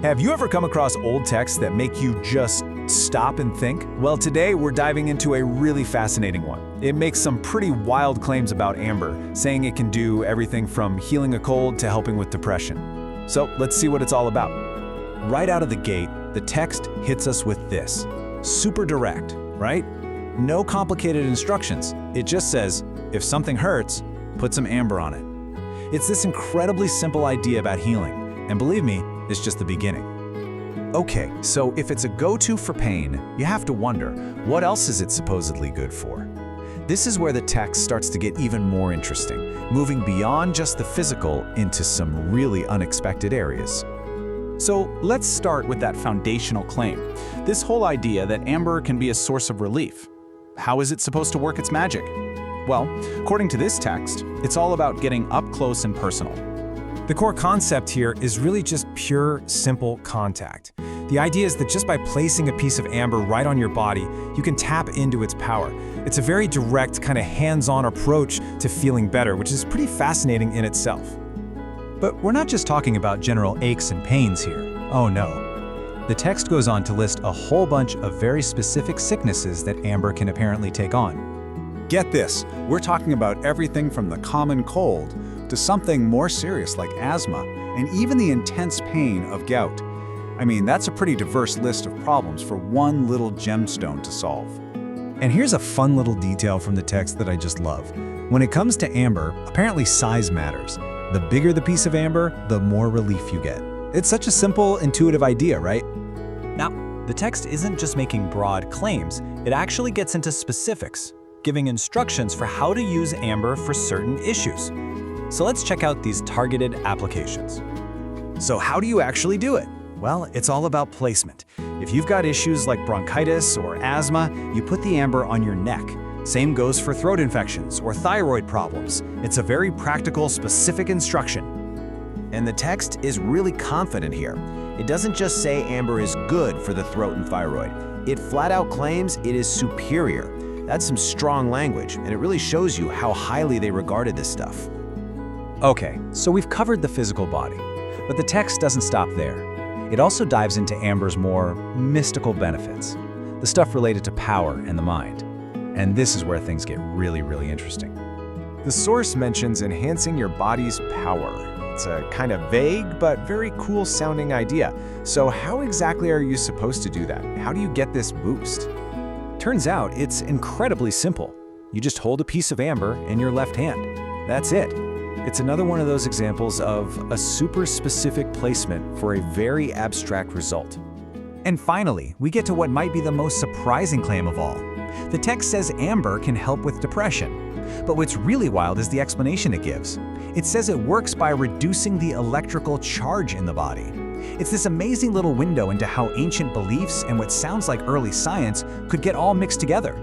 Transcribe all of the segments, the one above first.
Have you ever come across old texts that make you just stop and think? Well, today we're diving into a really fascinating one. It makes some pretty wild claims about amber, saying it can do everything from healing a cold to helping with depression. So let's see what it's all about. Right out of the gate, the text hits us with this. Super direct, right? No complicated instructions. It just says, if something hurts, put some amber on it. It's this incredibly simple idea about healing. And believe me, it's just the beginning. Okay, so if it's a go-to for pain, you have to wonder, what else is it supposedly good for? This is where the text starts to get even more interesting, moving beyond just the physical into some really unexpected areas. So let's start with that foundational claim. This whole idea that amber can be a source of relief. How is it supposed to work its magic? Well, according to this text, it's all about getting up close and personal. The core concept here is really just pure, simple contact. The idea is that just by placing a piece of amber right on your body, you can tap into its power. It's a very direct, kind of hands-on approach to feeling better, which is pretty fascinating in itself. But we're not just talking about general aches and pains here. Oh no. The text goes on to list a whole bunch of very specific sicknesses that amber can apparently take on. Get this, we're talking about everything from the common cold to something more serious like asthma, and even the intense pain of gout. I mean, that's a pretty diverse list of problems for one little gemstone to solve. And here's a fun little detail from the text that I just love. When it comes to amber, apparently size matters. The bigger the piece of amber, the more relief you get. It's such a simple, intuitive idea, right? Now, the text isn't just making broad claims, it actually gets into specifics, giving instructions for how to use amber for certain issues. So let's check out these targeted applications. So how do you actually do it? Well, it's all about placement. If you've got issues like bronchitis or asthma, you put the amber on your neck. Same goes for throat infections or thyroid problems. It's a very practical, specific instruction. And the text is really confident here. It doesn't just say amber is good for the throat and thyroid. It flat out claims it is superior. That's some strong language, and it really shows you how highly they regarded this stuff. Okay, so we've covered the physical body, but the text doesn't stop there. It also dives into amber's more mystical benefits, the stuff related to power and the mind. And this is where things get really, really interesting. The source mentions enhancing your body's power. It's a kind of vague but very cool sounding idea. So how exactly are you supposed to do that? How do you get this boost? Turns out it's incredibly simple. You just hold a piece of amber in your left hand. That's it. It's another one of those examples of a super specific placement for a very abstract result. And finally, we get to what might be the most surprising claim of all. The text says amber can help with depression. But what's really wild is the explanation it gives. It says it works by reducing the electrical charge in the body. It's this amazing little window into how ancient beliefs and what sounds like early science could get all mixed together.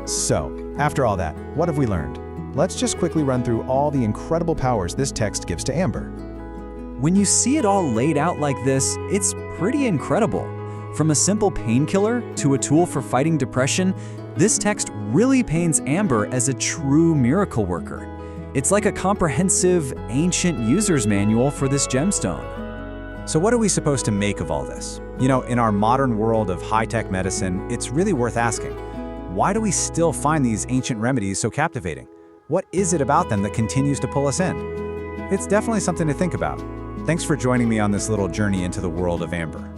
So, after all that, what have we learned? Let's just quickly run through all the incredible powers this text gives to amber. When you see it all laid out like this, it's pretty incredible. From a simple painkiller to a tool for fighting depression, this text really paints amber as a true miracle worker. It's like a comprehensive, ancient user's manual for this gemstone. So what are we supposed to make of all this? You know, in our modern world of high-tech medicine, it's really worth asking. Why do we still find these ancient remedies so captivating? What is it about them that continues to pull us in? It's definitely something to think about. Thanks for joining me on this little journey into the world of amber.